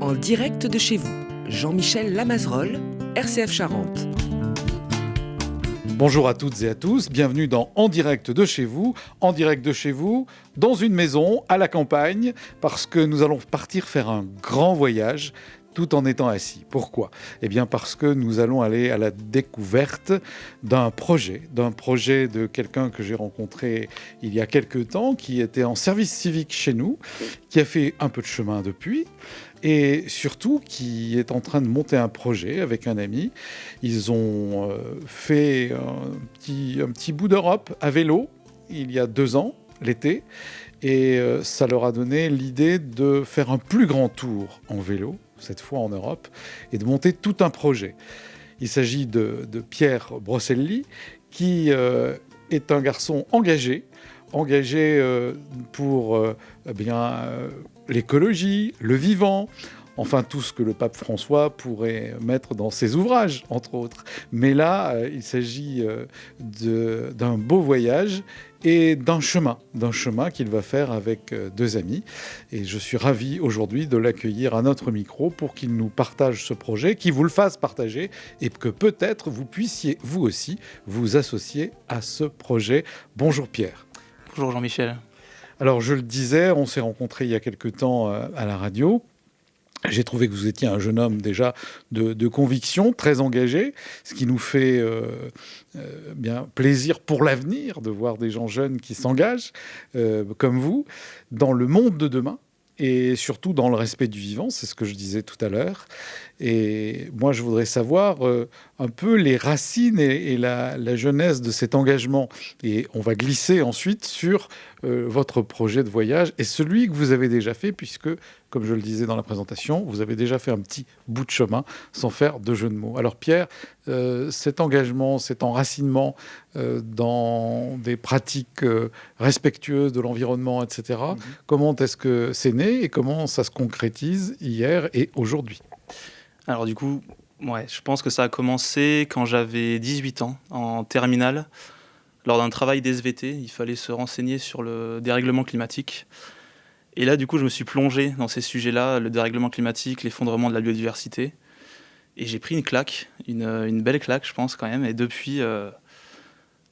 En direct de chez vous, Jean-Michel Lamazerolle, RCF Charente. Bonjour à toutes et à tous, bienvenue dans En direct de chez vous, dans une maison, à la campagne, parce que nous allons partir faire un grand voyage tout en étant assis. Pourquoi ? Eh bien parce que nous allons aller à la découverte d'un projet de quelqu'un que j'ai rencontré il y a quelques temps, qui était en service civique chez nous, qui a fait un peu de chemin depuis, et surtout qui est en train de monter un projet avec un ami. Ils ont fait un petit bout d'Europe à vélo il y a 2 ans, l'été, et ça leur a donné l'idée de faire un plus grand tour en vélo, cette fois en Europe, et de monter tout un projet. Il s'agit de Pierre Brosselli, qui est un garçon engagé pour l'écologie, le vivant, enfin tout ce que le pape François pourrait mettre dans ses ouvrages, entre autres. Mais là, il s'agit d'un beau voyage et d'un chemin qu'il va faire avec 2 amis. Et je suis ravi aujourd'hui de l'accueillir à notre micro pour qu'il nous partage ce projet, qu'il vous le fasse partager et que peut-être vous puissiez, vous aussi, vous associer à ce projet. Bonjour Pierre. Bonjour Jean-Michel. Alors je le disais, on s'est rencontrés il y a quelque temps à la radio. J'ai trouvé que vous étiez un jeune homme déjà de conviction, très engagé, ce qui nous fait bien plaisir pour l'avenir de voir des gens jeunes qui s'engagent, comme vous, dans le monde de demain et surtout dans le respect du vivant, c'est ce que je disais tout à l'heure. Et moi, je voudrais savoir un peu les racines et la genèse de cet engagement. Et on va glisser ensuite sur votre projet de voyage et celui que vous avez déjà fait, puisque, comme je le disais dans la présentation, vous avez déjà fait un petit bout de chemin, sans faire de jeu de mots. Alors Pierre, cet engagement, cet enracinement dans des pratiques respectueuses de l'environnement, etc., comment est-ce que c'est né et comment ça se concrétise hier et aujourd'hui ? Alors du coup, je pense que ça a commencé quand j'avais 18 ans, en terminale. Lors d'un travail d'SVT, il fallait se renseigner sur le dérèglement climatique. Et là, du coup, je me suis plongé dans ces sujets-là, le dérèglement climatique, l'effondrement de la biodiversité. Et j'ai pris une claque, une belle claque, je pense, quand même. Et depuis,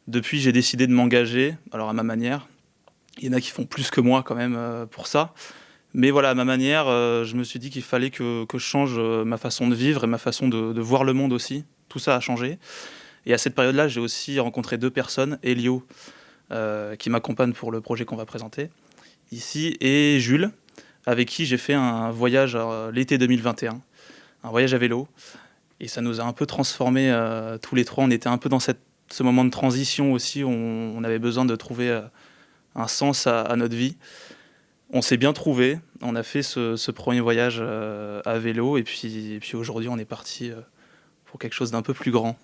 j'ai décidé de m'engager, alors à ma manière. Il y en a qui font plus que moi, quand même, pour ça. Mais voilà, à ma manière, je me suis dit qu'il fallait que je change ma façon de vivre et ma façon de voir le monde aussi. Tout ça a changé. Et à cette période-là, j'ai aussi rencontré 2 personnes, Elio, qui m'accompagne pour le projet qu'on va présenter ici, et Jules, avec qui j'ai fait un voyage l'été 2021, un voyage à vélo. Et ça nous a un peu transformés tous les 3. On était un peu dans ce moment de transition aussi, où on avait besoin de trouver un sens à notre vie. On s'est bien trouvé, on a fait ce premier voyage à vélo, et puis aujourd'hui on est parti pour quelque chose d'un peu plus grand.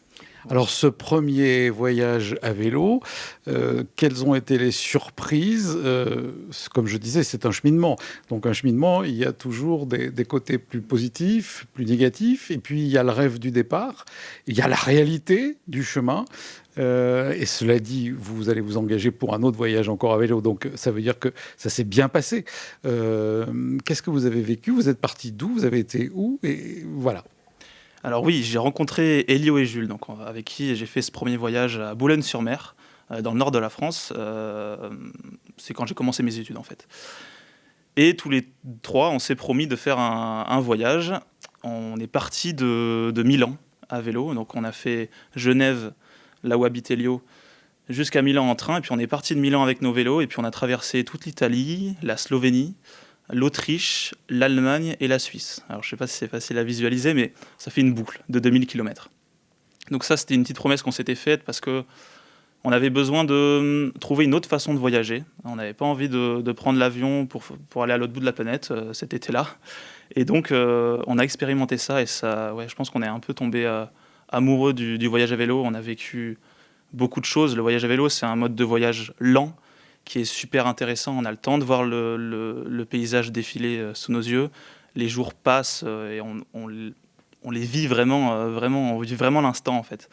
Alors ce premier voyage à vélo, quelles ont été les surprises ? Comme je disais, c'est un cheminement. Donc un cheminement, il y a toujours des côtés plus positifs, plus négatifs, et puis il y a le rêve du départ, il y a la réalité du chemin. Et cela dit, vous allez vous engager pour un autre voyage encore à vélo, donc ça veut dire que ça s'est bien passé. Qu'est-ce que vous avez vécu ? Vous êtes parti d'où ? Vous avez été où ? Et voilà. Alors oui, j'ai rencontré Elio et Jules, donc, avec qui j'ai fait ce premier voyage à Boulogne-sur-Mer, dans le nord de la France. C'est quand j'ai commencé mes études en fait. Et tous les 3, on s'est promis de faire un voyage. On est parti de Milan à vélo, donc on a fait Genève, là où habite Elio, jusqu'à Milan en train, et puis on est parti de Milan avec nos vélos, et puis on a traversé toute l'Italie, la Slovénie, l'Autriche, l'Allemagne et la Suisse. Alors je ne sais pas si c'est facile à visualiser, mais ça fait une boucle de 2000 km. Donc ça, c'était une petite promesse qu'on s'était faite parce qu'on avait besoin de trouver une autre façon de voyager. On n'avait pas envie de prendre l'avion pour aller à l'autre bout de la planète cet été-là. Et donc on a expérimenté ça, et ça, je pense qu'on est un peu tombé amoureux du voyage à vélo. On a vécu beaucoup de choses. Le voyage à vélo, c'est un mode de voyage lent, qui est super intéressant. On a le temps de voir le paysage défiler sous nos yeux. Les jours passent et on les vit vraiment, on vit vraiment l'instant en fait.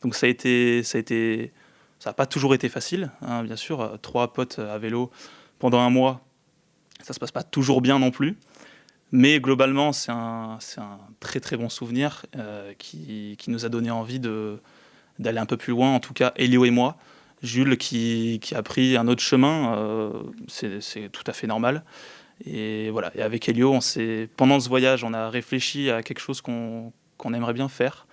Donc ça n'a pas toujours été facile, hein, bien sûr. 3 potes à vélo pendant un mois, ça se passe pas toujours bien non plus. Mais globalement, c'est un très très bon souvenir qui nous a donné envie d'aller un peu plus loin, en tout cas Elio et moi. Jules qui a pris un autre chemin, c'est tout à fait normal. Et voilà, et avec Elio, pendant ce voyage, on a réfléchi à quelque chose qu'on aimerait bien faire,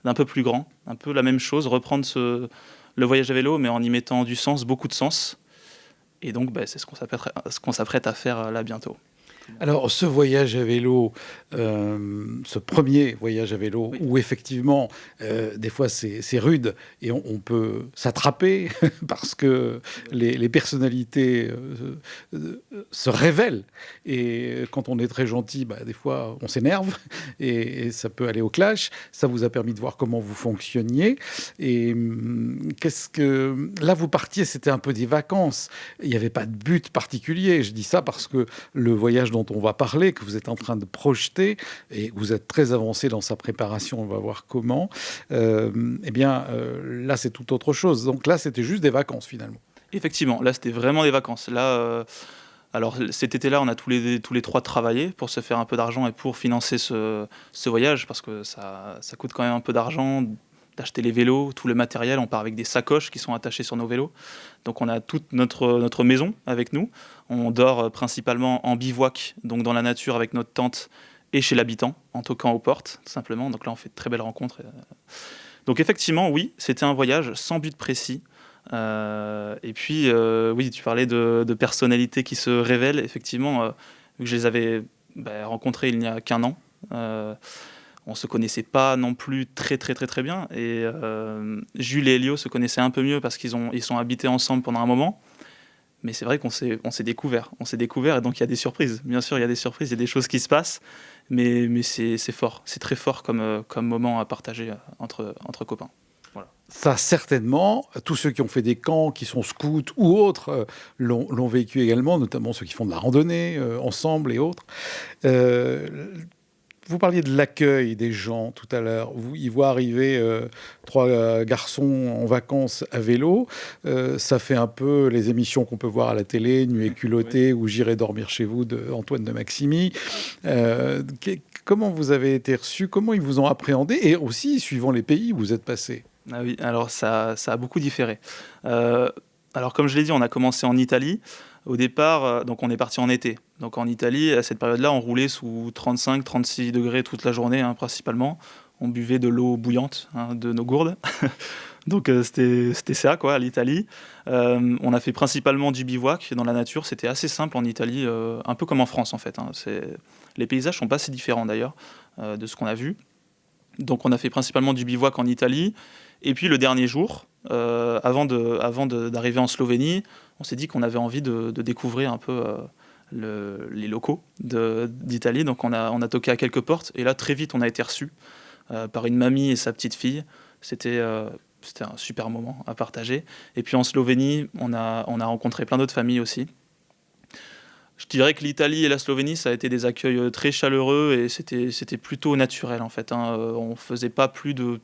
d'un peu plus grand, un peu la même chose, reprendre le voyage à vélo, mais en y mettant du sens, beaucoup de sens. Et donc, c'est ce qu'on s'apprête à faire là bientôt. Alors, ce voyage à vélo, ce premier voyage à vélo, Oui. où effectivement, des fois c'est rude et on peut s'attraper parce que les personnalités se révèlent. Et quand on est très gentil, des fois on s'énerve et ça peut aller au clash. Ça vous a permis de voir comment vous fonctionniez. Et là, vous partiez, c'était un peu des vacances. Il n'y avait pas de but particulier. Je dis ça parce que le voyage dont on va parler, que vous êtes en train de projeter, et vous êtes très avancé dans sa préparation, on va voir comment, là, c'est tout autre chose. Donc là, c'était juste des vacances, finalement. Effectivement, là, c'était vraiment des vacances. Là, alors cet été-là, on a tous les trois travaillé pour se faire un peu d'argent et pour financer ce voyage, parce que ça coûte quand même un peu d'argent d'acheter les vélos, tout le matériel. On part avec des sacoches qui sont attachées sur nos vélos. Donc on a toute notre maison avec nous. On dort principalement en bivouac, donc dans la nature avec notre tente et chez l'habitant, en toquant aux portes, tout simplement. Donc là, on fait de très belles rencontres. Donc effectivement, oui, c'était un voyage sans but précis. Et puis, oui, tu parlais de personnalités qui se révèlent. Effectivement, vu que je les avais rencontrées il n'y a qu'un an, on se connaissait pas non plus très très très très bien. Et Jules et Elio se connaissaient un peu mieux parce ils sont habités ensemble pendant un moment. Mais c'est vrai qu'on s'est découvert. On s'est découvert et donc il y a des surprises. Bien sûr, il y a des surprises, il y a des choses qui se passent. Mais c'est fort. C'est très fort comme moment à partager entre copains. Voilà. Ça, certainement, tous ceux qui ont fait des camps, qui sont scouts ou autres, l'ont vécu également, notamment ceux qui font de la randonnée ensemble et autres. Vous parliez de l'accueil des gens tout à l'heure. Ils voient arriver trois garçons en vacances à vélo. Ça fait un peu les émissions qu'on peut voir à la télé, Nuit et culottée, ou J'irai dormir chez vous de Antoine de Maximi. Comment vous avez été reçus? Comment ils vous ont appréhendé? Et aussi, suivant les pays où vous êtes passés. Ah oui, alors ça a beaucoup différé. Alors comme je l'ai dit, on a commencé en Italie. Au départ, donc on est parti en été. Donc en Italie, à cette période-là, on roulait sous 35-36 degrés toute la journée, principalement. On buvait de l'eau bouillante de nos gourdes. Donc c'était ça, quoi, à l'Italie. On a fait principalement du bivouac dans la nature. C'était assez simple en Italie, un peu comme en France, en fait. Les paysages sont pas si différents, d'ailleurs, de ce qu'on a vu. Donc on a fait principalement du bivouac en Italie. Et puis le dernier jour, avant d'arriver en Slovénie, on s'est dit qu'on avait envie de découvrir un peu les locaux d'Italie. Donc on a toqué à quelques portes. Et là, très vite, on a été reçus par une mamie et sa petite fille. C'était un super moment à partager. Et puis en Slovénie, on a rencontré plein d'autres familles aussi. Je dirais que l'Italie et la Slovénie, ça a été des accueils très chaleureux et c'était plutôt naturel en fait. On faisait pas plus de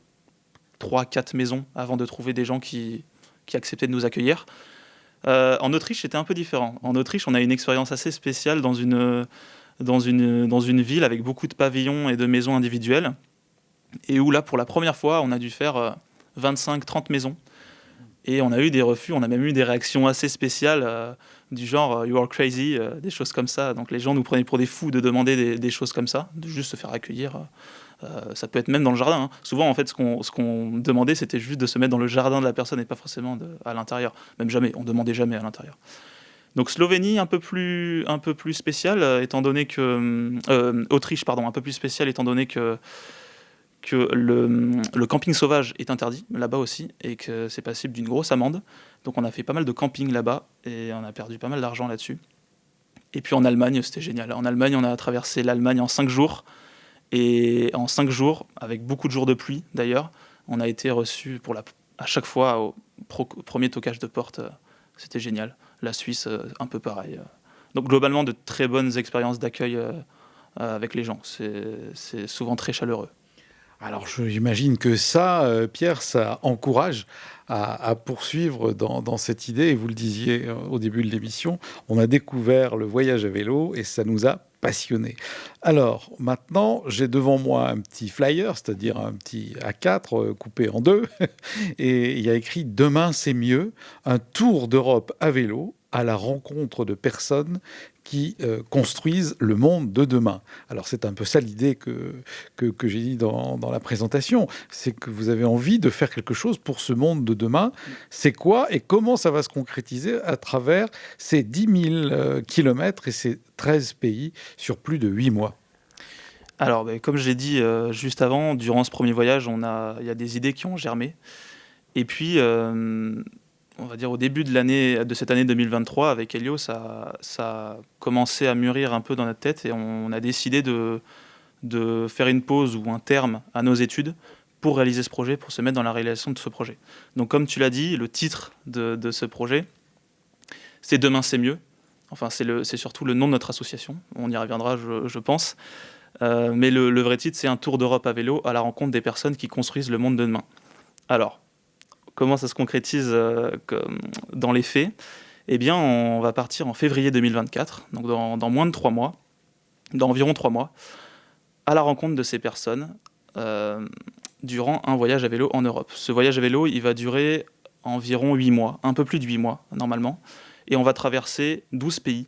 3-4 maisons avant de trouver des gens qui acceptaient de nous accueillir. En Autriche, c'était un peu différent. En Autriche, on a une expérience assez spéciale dans une ville avec beaucoup de pavillons et de maisons individuelles. Et où là, pour la première fois, on a dû faire 25-30 maisons. Et on a eu des refus, on a même eu des réactions assez spéciales du genre You are crazy, des choses comme ça. Donc les gens nous prenaient pour des fous de demander des choses comme ça, de juste se faire accueillir. Ça peut être même dans le jardin. Souvent, en fait, ce qu'on demandait, c'était juste de se mettre dans le jardin de la personne et pas forcément à l'intérieur. Même jamais, on demandait jamais à l'intérieur. Donc Slovénie, un peu plus spéciale, étant donné que... Autriche, pardon, un peu plus spéciale, étant donné que le camping sauvage est interdit là-bas aussi et que c'est passible d'une grosse amende. Donc on a fait pas mal de camping là-bas et on a perdu pas mal d'argent là-dessus. Et puis en Allemagne, c'était génial. En Allemagne, on a traversé l'Allemagne en 5 jours. Et en 5 jours, avec beaucoup de jours de pluie d'ailleurs, on a été reçus à chaque fois au premier toquage de porte. C'était génial. La Suisse, un peu pareil. Donc globalement, de très bonnes expériences d'accueil avec les gens. C'est souvent très chaleureux. Alors, j'imagine que ça, Pierre, ça encourage à poursuivre dans cette idée. Et vous le disiez au début de l'émission, on a découvert le voyage à vélo et ça nous a passionnés. Alors, maintenant, j'ai devant moi un petit flyer, c'est-à-dire un petit A4 coupé en deux. Et il y a écrit «Demain, c'est mieux, un tour d'Europe à vélo à la rencontre de personnes qui construisent le monde de demain». Alors c'est un peu ça l'idée que j'ai dit dans la présentation, c'est que vous avez envie de faire quelque chose pour ce monde de demain. C'est quoi et comment ça va se concrétiser à travers ces 10 000 kilomètres et ces 13 pays sur plus de 8 mois? Alors, comme je l'ai dit juste avant, durant ce premier voyage, il y a des idées qui ont germé. Et puis, on va dire au début de cette année 2023, avec Elio, ça a commencé à mûrir un peu dans notre tête et on a décidé de faire une pause ou un terme à nos études pour réaliser ce projet, pour se mettre dans la réalisation de ce projet. Donc comme tu l'as dit, le titre de ce projet, c'est Demain c'est mieux. Enfin, c'est surtout le nom de notre association. On y reviendra, je pense. Mais le vrai titre, c'est un tour d'Europe à vélo à la rencontre des personnes qui construisent le monde de demain. Alors, comment ça se concrétise dans les faits? Eh bien, on va partir en février 2024, donc dans moins de 3 mois, dans environ 3 mois, à la rencontre de ces personnes durant un voyage à vélo en Europe. Ce voyage à vélo, il va durer environ 8 mois, un peu plus de 8 mois normalement, et on va traverser 12 pays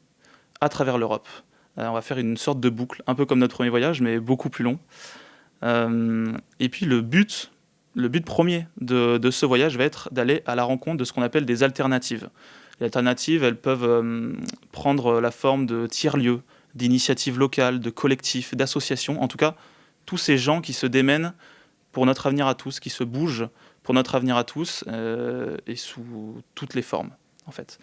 à travers l'Europe. On va faire une sorte de boucle, un peu comme notre premier voyage, mais beaucoup plus long. Et puis le but premier de ce voyage va être d'aller à la rencontre de ce qu'on appelle des alternatives. Les alternatives, elles peuvent prendre la forme de tiers-lieux, d'initiatives locales, de collectifs, d'associations, en tout cas, tous ces gens qui se démènent pour notre avenir à tous, qui se bougent pour notre avenir à tous, et sous toutes les formes, en fait.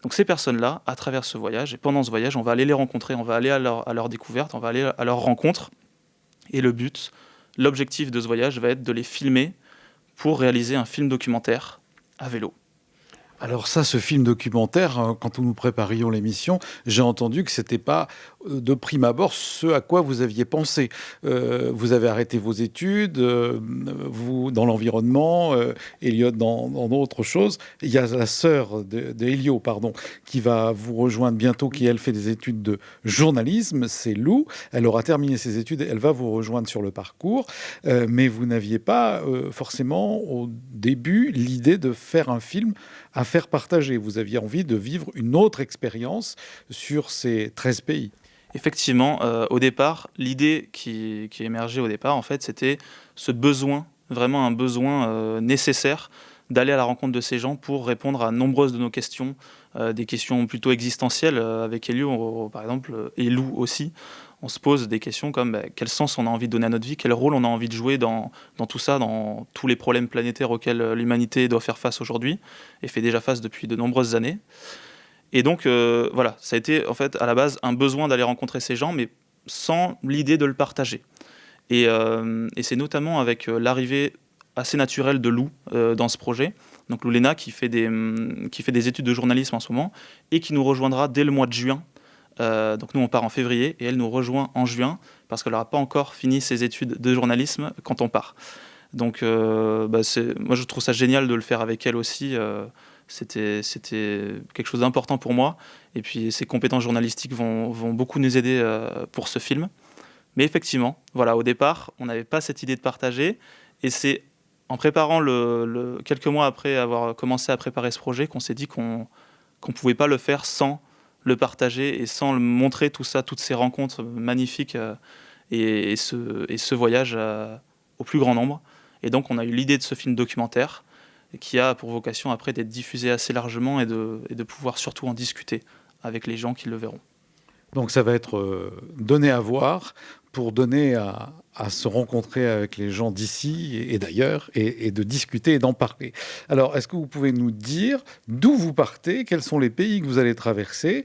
Donc ces personnes-là, à travers ce voyage, et pendant ce voyage, on va aller les rencontrer, on va aller à leur découverte, on va aller à leur rencontre, et l'objectif de ce voyage va être de les filmer pour réaliser un film documentaire à vélo. Alors ça, ce film documentaire, quand nous préparions l'émission, j'ai entendu que c'était pas de prime abord ce à quoi vous aviez pensé. Vous avez arrêté vos études, vous dans l'environnement, Elliot dans d'autres choses. Il y a la sœur de Elio, pardon, qui va vous rejoindre bientôt, qui elle fait des études de journalisme, c'est Lou. Elle aura terminé ses études, elle va vous rejoindre sur le parcours, mais vous n'aviez pas forcément au début l'idée de faire un film à faire partager. Vous aviez envie de vivre une autre expérience sur ces 13 pays. Effectivement, au départ, l'idée qui émergeait au départ, en fait, c'était ce besoin, vraiment un besoin nécessaire d'aller à la rencontre de ces gens pour répondre à nombreuses de nos questions, des questions plutôt existentielles. Avec Elio, par exemple, et Lou aussi, on se pose des questions comme quel sens on a envie de donner à notre vie, quel rôle on a envie de jouer dans tout ça, dans tous les problèmes planétaires auxquels l'humanité doit faire face aujourd'hui, et fait déjà face depuis de nombreuses années. Et donc, voilà, ça a été en fait à la base un besoin d'aller rencontrer ces gens, mais sans l'idée de le partager. Et c'est notamment avec l'arrivée assez naturelle de Lou dans ce projet, donc Lou Léna qui fait des études de journalisme en ce moment, et qui nous rejoindra dès le mois de juin. Donc nous on part en février, et elle nous rejoint en juin, parce qu'elle n'aura pas encore fini ses études de journalisme quand on part. Donc moi je trouve ça génial de le faire avec elle aussi. C'était quelque chose d'important pour moi. Et puis ses compétences journalistiques vont beaucoup nous aider pour ce film. Mais effectivement, voilà, au départ, on n'avait pas cette idée de partager. Et c'est en préparant quelques mois après avoir commencé à préparer ce projet qu'on s'est dit qu'on ne pouvait pas le faire sans le partager et sans le montrer tout ça, toutes ces rencontres magnifiques et ce voyage au plus grand nombre. Et donc on a eu l'idée de ce film documentaire qui a pour vocation après d'être diffusé assez largement et de pouvoir surtout en discuter avec les gens qui le verront. Donc ça va être donné à voir pour donner à se rencontrer avec les gens d'ici et d'ailleurs et de discuter et d'en parler. Alors, est-ce que vous pouvez nous dire d'où vous partez, quels sont les pays que vous allez traverser?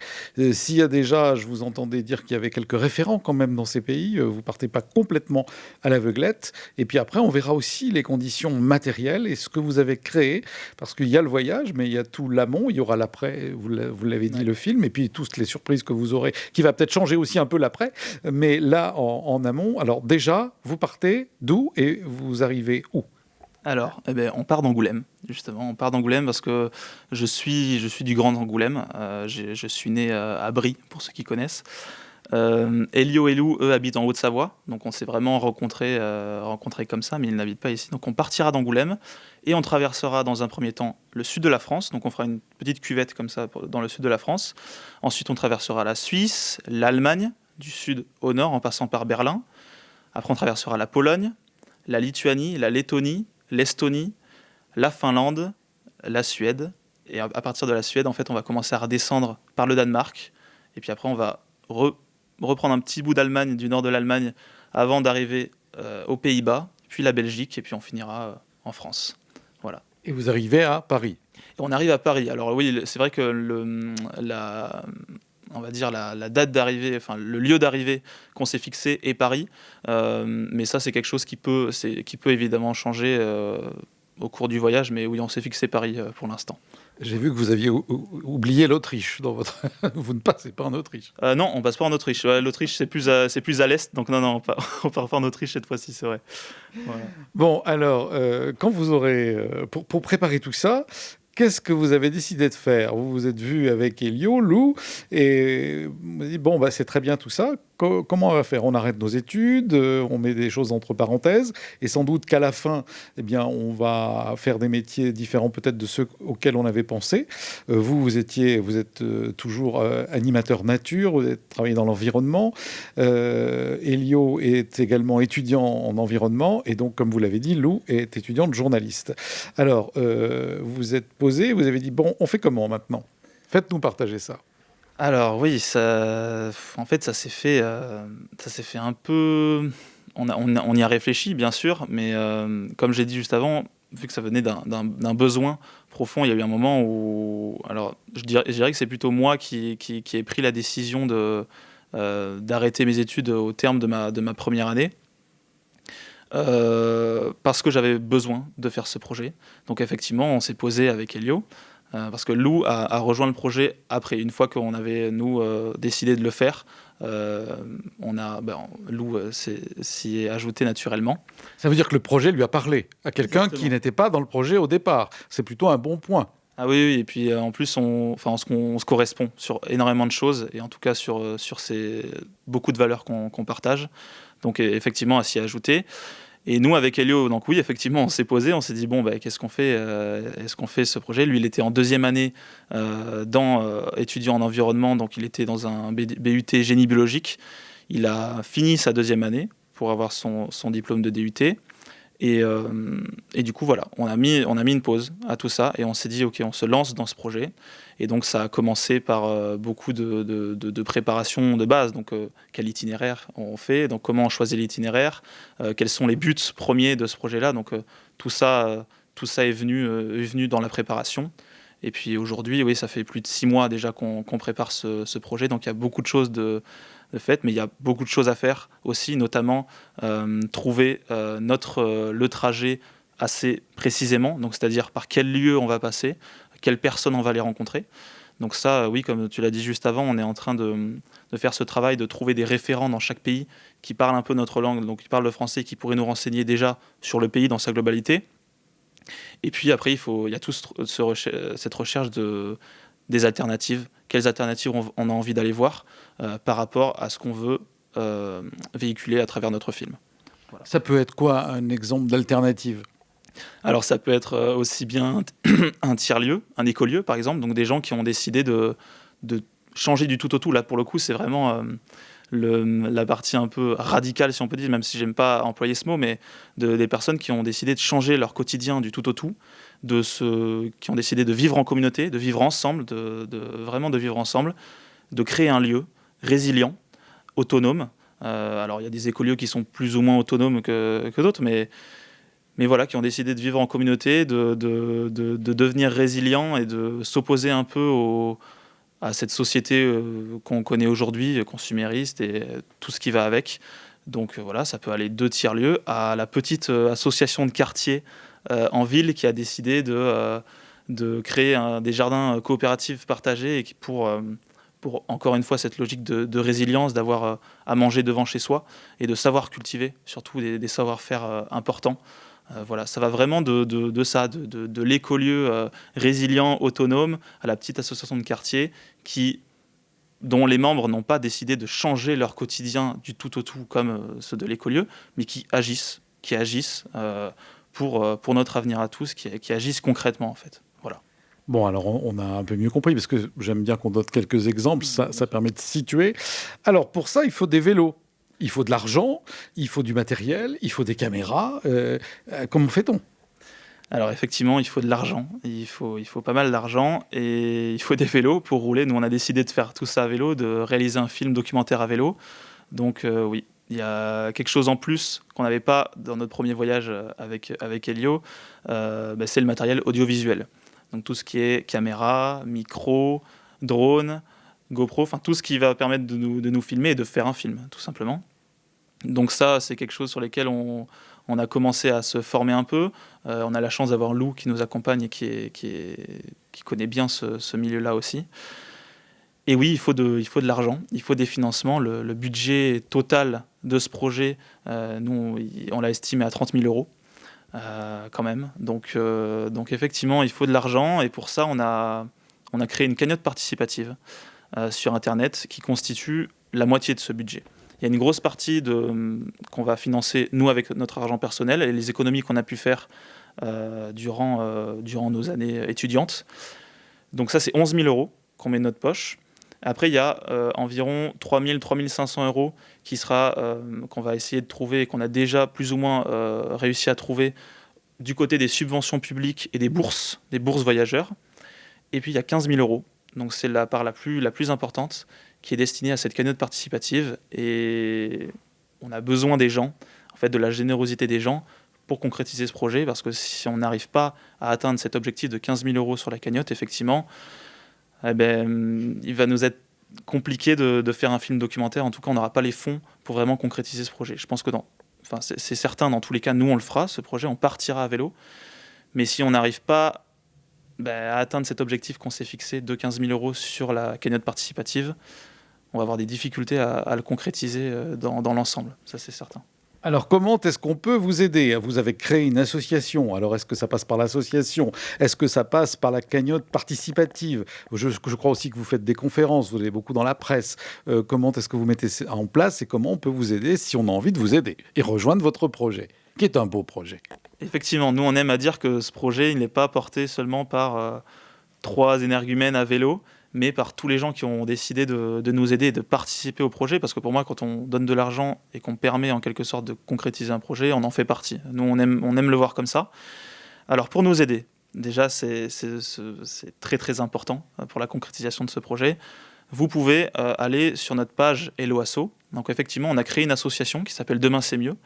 S'il y a déjà, je vous entendais dire qu'il y avait quelques référents quand même dans ces pays, vous partez pas complètement à l'aveuglette. Et puis après, on verra aussi les conditions matérielles et ce que vous avez créé, parce qu'il y a le voyage, mais il y a tout l'amont, il y aura l'après, vous l'avez dit, le film, et puis toutes les surprises que vous aurez, qui va peut-être changer aussi un peu l'après, mais là, en amont. Alors déjà, vous partez d'où et vous arrivez où? Alors, on part d'Angoulême, justement. On part d'Angoulême parce que je suis du Grand Angoulême. Je suis né à Brie, pour ceux qui connaissent. Elio et Lou, eux, habitent en Haute-Savoie. Donc on s'est vraiment rencontrés comme ça, mais ils n'habitent pas ici. Donc on partira d'Angoulême et on traversera dans un premier temps le sud de la France. Donc on fera une petite cuvette comme ça dans le sud de la France. Ensuite, on traversera la Suisse, l'Allemagne, du sud au nord, en passant par Berlin. Après, on traversera la Pologne, la Lituanie, la Lettonie, l'Estonie, la Finlande, la Suède. Et à partir de la Suède, en fait, on va commencer à redescendre par le Danemark. Et puis après, on va reprendre un petit bout d'Allemagne, du nord de l'Allemagne, avant d'arriver aux Pays-Bas, puis la Belgique, et puis on finira en France. Voilà. Et vous arrivez à Paris. Et on arrive à Paris. Alors oui, c'est vrai que on va dire la date d'arrivée, enfin le lieu d'arrivée qu'on s'est fixé est Paris. Mais ça, c'est quelque chose qui peut évidemment changer au cours du voyage. Mais oui, on s'est fixé Paris pour l'instant. J'ai vu que vous aviez oublié l'Autriche dans votre. Vous ne passez pas en Autriche. Non, on passe pas en Autriche. Ouais, l'Autriche, c'est plus à l'est. Donc non, on part pas en Autriche cette fois-ci, c'est vrai. Voilà. Bon, alors, quand vous aurez. Pour préparer tout ça, qu'est-ce que vous avez décidé de faire? Vous vous êtes vu avec Elio, Lou, et vous avez dit, bon, bah, c'est très bien tout ça. Comment on va faire? On arrête nos études, on met des choses entre parenthèses, et sans doute qu'à la fin, eh bien, on va faire des métiers différents peut-être de ceux auxquels on avait pensé. Vous êtes toujours animateur nature, vous avez travaillé dans l'environnement. Elio est également étudiant en environnement, et donc, comme vous l'avez dit, Lou est étudiante journaliste. Alors, vous êtes posé, vous avez dit, bon, on fait comment maintenant? Faites-nous partager ça. Alors oui, en fait, ça s'est fait un peu. On y a réfléchi, bien sûr, mais comme j'ai dit juste avant, vu que ça venait d'un besoin profond, il y a eu un moment où, alors, je dirais que c'est plutôt moi qui ai pris la décision d'arrêter mes études au terme de ma première année. Parce que j'avais besoin de faire ce projet. Donc effectivement, on s'est posé avec Elio. Parce que Lou a rejoint le projet après, une fois qu'on avait, nous, décidé de le faire. Lou s'y est ajouté naturellement. Ça veut dire que le projet lui a parlé à quelqu'un Exactement. qui n'était pas dans le projet au départ. C'est plutôt un bon point. Ah oui, et puis en plus, on se correspond sur énormément de choses, et en tout cas sur beaucoup de valeurs qu'on partage. Donc effectivement, à s'y ajouter. Et nous, avec Elio, donc oui, effectivement, on s'est posé, on s'est dit, bon, qu'est-ce qu'on fait? Est-ce qu'on fait ce projet? Lui, il était en deuxième année étudiant en environnement, donc il était dans un BUT génie biologique. Il a fini sa deuxième année pour avoir son diplôme de DUT. Et du coup, voilà, on a mis une pause à tout ça, et on s'est dit, ok, on se lance dans ce projet. Et donc, ça a commencé par beaucoup de préparation de base. Donc, quel itinéraire on fait? Donc, comment on choisit l'itinéraire? Quels sont les buts premiers de ce projet-là? Donc, tout ça est venu dans la préparation. Et puis aujourd'hui, oui, ça fait plus de 6 mois déjà qu'on prépare ce projet. Donc, il y a beaucoup de choses de fait, mais il y a beaucoup de choses à faire aussi, notamment trouver le trajet assez précisément, donc c'est-à-dire par quel lieu on va passer, quelles personnes on va les rencontrer. Donc ça, oui, comme tu l'as dit juste avant, on est en train de faire ce travail, de trouver des référents dans chaque pays qui parlent un peu notre langue, donc qui parlent le français, qui pourraient nous renseigner déjà sur le pays dans sa globalité. Et puis après, il y a cette recherche des alternatives. Quelles alternatives on a envie d'aller voir par rapport à ce qu'on veut véhiculer à travers notre film. Voilà. Ça peut être quoi un exemple d'alternative? Alors ça peut être aussi bien un tiers-lieu, un écolieu par exemple, donc des gens qui ont décidé de changer du tout au tout. Là pour le coup c'est vraiment la partie un peu radicale si on peut dire, même si j'aime pas employer ce mot, mais des personnes qui ont décidé de changer leur quotidien du tout au tout, qui ont décidé de vivre en communauté, de vivre ensemble, vraiment de vivre ensemble, de créer un lieu résilient, autonome. Alors il y a des écolieux qui sont plus ou moins autonomes que d'autres, mais voilà, qui ont décidé de vivre en communauté, de devenir résilients et de s'opposer un peu à cette société qu'on connaît aujourd'hui, consumériste et tout ce qui va avec. Donc voilà, ça peut aller de tiers-lieux à la petite association de quartier en ville qui a décidé de créer des jardins coopératifs partagés et pour pour, encore une fois, cette logique de résilience, d'avoir à manger devant chez soi et de savoir cultiver, surtout des savoir-faire importants. Voilà, ça va vraiment de ça, de l'écolieu résilient, autonome, à la petite association de quartier dont les membres n'ont pas décidé de changer leur quotidien du tout au tout comme ceux de l'écolieu, mais qui agissent pour notre avenir à tous, qui agissent concrètement en fait. Voilà. Bon, alors on a un peu mieux compris, parce que j'aime bien qu'on donne quelques exemples, ça permet de situer. Alors pour ça, il faut des vélos, il faut de l'argent, il faut du matériel, il faut des caméras. Comment fait-on ? Alors effectivement, il faut de l'argent, il faut pas mal d'argent et il faut des vélos pour rouler. Nous, on a décidé de faire tout ça à vélo, de réaliser un film documentaire à vélo. Donc oui, il y a quelque chose en plus qu'on n'avait pas dans notre premier voyage avec Elio, c'est le matériel audiovisuel. Donc tout ce qui est caméra, micro, drone, GoPro, enfin tout ce qui va permettre de nous filmer et de faire un film, tout simplement. Donc ça, c'est quelque chose sur lequel on a commencé à se former un peu. On a la chance d'avoir Lou qui nous accompagne et qui connaît bien ce milieu-là aussi. Et oui, il faut de l'argent, il faut des financements. Le budget total de ce projet, nous, on l'a estimé à 30 000 euros quand même. Donc effectivement, il faut de l'argent. Et pour ça, on a créé une cagnotte participative sur Internet qui constitue la moitié de ce budget. Il y a une grosse partie qu'on va financer, nous, avec notre argent personnel et les économies qu'on a pu faire durant nos années étudiantes. Donc ça, c'est 11 000 euros qu'on met de notre poche. Après, il y a environ 3 000, 3 500 euros qu'on va essayer de trouver et qu'on a déjà plus ou moins réussi à trouver du côté des subventions publiques et des bourses voyageurs. Et puis, il y a 15 000 euros. Donc c'est la part la plus importante qui est destinée à cette cagnotte participative. Et on a besoin des gens, en fait, de la générosité des gens pour concrétiser ce projet, parce que si on n'arrive pas à atteindre cet objectif de 15 000 euros sur la cagnotte, effectivement, il va nous être compliqué de faire un film documentaire. En tout cas, on n'aura pas les fonds pour vraiment concrétiser ce projet. Je pense que c'est certain, dans tous les cas, nous, on le fera, ce projet, on partira à vélo. Mais si on n'arrive pas à atteindre cet objectif qu'on s'est fixé de 15 000 euros sur la cagnotte participative, on va avoir des difficultés à le concrétiser dans l'ensemble, ça c'est certain. Alors comment est-ce qu'on peut vous aider ? Vous avez créé une association, alors est-ce que ça passe par l'association ? Est-ce que ça passe par la cagnotte participative ? Je crois aussi que vous faites des conférences, vous allez beaucoup dans la presse. Comment est-ce que vous mettez ça en place et comment on peut vous aider si on a envie de vous aider et rejoindre votre projet, qui est un beau projet ? Effectivement, nous on aime à dire que ce projet il n'est pas porté seulement par 3 énergumènes à vélo, mais par tous les gens qui ont décidé de nous aider et de participer au projet, parce que pour moi, quand on donne de l'argent et qu'on permet en quelque sorte de concrétiser un projet, on en fait partie. Nous, on aime le voir comme ça. Alors, pour nous aider, déjà, c'est très très important pour la concrétisation de ce projet. Vous pouvez aller sur notre page Hello Asso. Donc, effectivement, on a créé une association qui s'appelle Demain c'est mieux.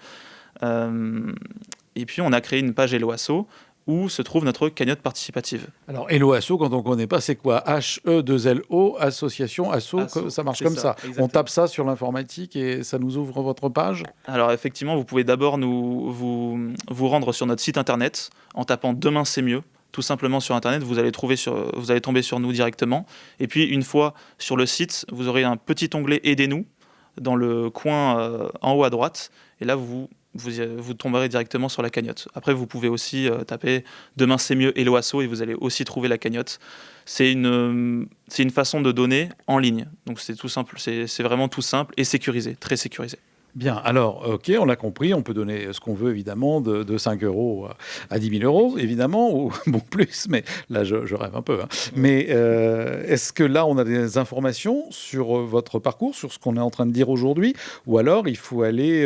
Et puis, on a créé une page Hello Asso où se trouve notre cagnotte participative. Alors, Hello Asso, quand on ne connaît pas, c'est quoi ? H-E-2-L-O, association, asso, ça marche comme ça. Exactement. On tape ça sur l'informatique et ça nous ouvre votre page ? Alors, effectivement, vous pouvez d'abord vous rendre sur notre site internet en tapant Demain c'est mieux. Tout simplement sur Internet, vous allez tomber sur nous directement. Et puis, une fois sur le site, vous aurez un petit onglet « Aidez-nous » dans le coin en haut à droite. Et là, vous tomberez directement sur la cagnotte. Après, vous pouvez aussi taper « Demain c'est mieux Hello Asso » et vous allez aussi trouver la cagnotte. C'est une façon de donner en ligne. Donc, c'est tout simple. C'est vraiment tout simple et sécurisé, très sécurisé. Bien, alors, ok, on l'a compris, on peut donner ce qu'on veut, évidemment, de 5 euros à 10 000 euros, évidemment, ou bon, plus, mais là, je rêve un peu. Hein. Mais est-ce que là, on a des informations sur votre parcours, sur ce qu'on est en train de dire aujourd'hui, ou alors il faut aller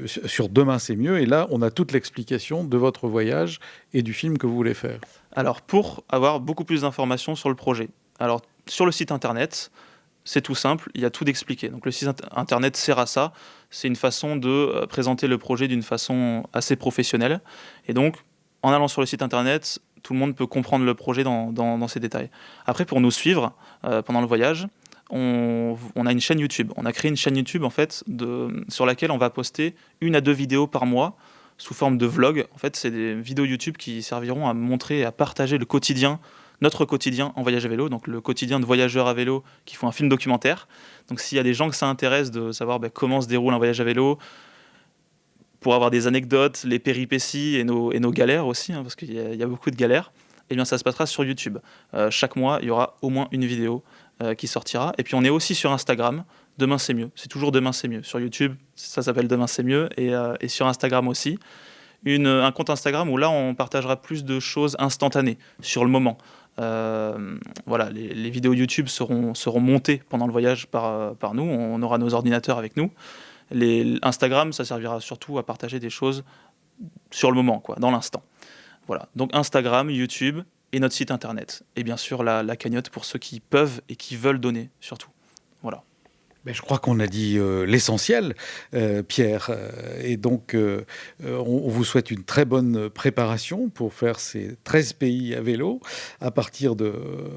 sur Demain c'est mieux, et là, on a toute l'explication de votre voyage et du film que vous voulez faire. Alors, pour avoir beaucoup plus d'informations sur le projet, alors, sur le site internet, c'est tout simple, il y a tout d'expliqué. Donc le site internet sert à ça. C'est une façon de présenter le projet d'une façon assez professionnelle. Et donc, en allant sur le site internet, tout le monde peut comprendre le projet dans ses détails. Après, pour nous suivre pendant le voyage, on a une chaîne YouTube. On a créé une chaîne YouTube en fait, sur laquelle on va poster 1 à 2 vidéos par mois sous forme de vlog. En fait, c'est des vidéos YouTube qui serviront à montrer et à partager le quotidien notre quotidien en voyage à vélo, donc le quotidien de voyageurs à vélo qui font un film documentaire. Donc s'il y a des gens que ça intéresse de savoir comment se déroule un voyage à vélo, pour avoir des anecdotes, les péripéties et nos galères aussi, parce qu'il y a beaucoup de galères, eh bien ça se passera sur YouTube. Chaque mois, il y aura au moins une vidéo qui sortira. Et puis on est aussi sur Instagram, Demain c'est mieux. C'est toujours Demain c'est mieux. Sur YouTube, ça s'appelle Demain c'est mieux. Et sur Instagram aussi. Un compte Instagram où là, on partagera plus de choses instantanées, sur le moment. Voilà, les vidéos YouTube seront montées pendant le voyage par nous. On aura nos ordinateurs avec nous. Instagram, ça servira surtout à partager des choses sur le moment, dans l'instant. Voilà. Donc Instagram, YouTube et notre site internet. Et bien sûr, la cagnotte pour ceux qui peuvent et qui veulent donner, surtout. Voilà. Mais je crois qu'on a dit l'essentiel, Pierre. Et donc, on vous souhaite une très bonne préparation pour faire ces 13 pays à vélo à partir de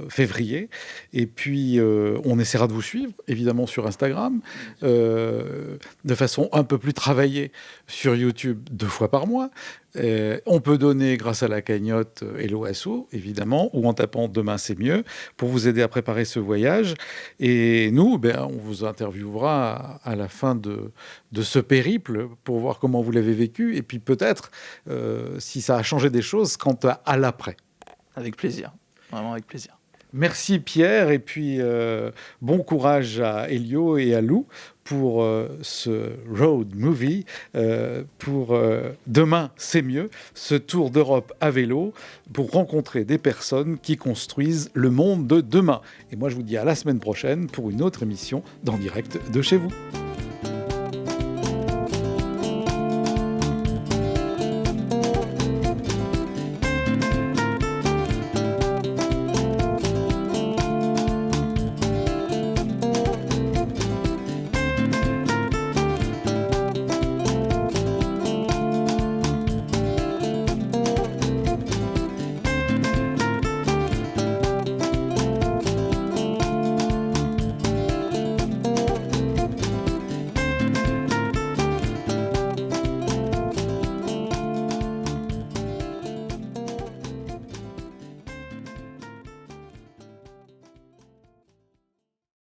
février. Et puis, on essaiera de vous suivre, évidemment, sur Instagram, de façon un peu plus travaillée sur YouTube 2 fois par mois. On peut donner grâce à la cagnotte Hello Asso, évidemment, ou en tapant Demain c'est mieux, pour vous aider à préparer ce voyage. Et nous, on vous interviewera à la fin de ce périple pour voir comment vous l'avez vécu, et puis peut-être si ça a changé des choses quant à l'après. Avec plaisir, vraiment avec plaisir. Merci Pierre, et puis bon courage à Elio et à Lou pour ce road movie, pour Demain c'est mieux, ce tour d'Europe à vélo, pour rencontrer des personnes qui construisent le monde de demain. Et moi je vous dis à la semaine prochaine pour une autre émission d'En Direct de chez vous.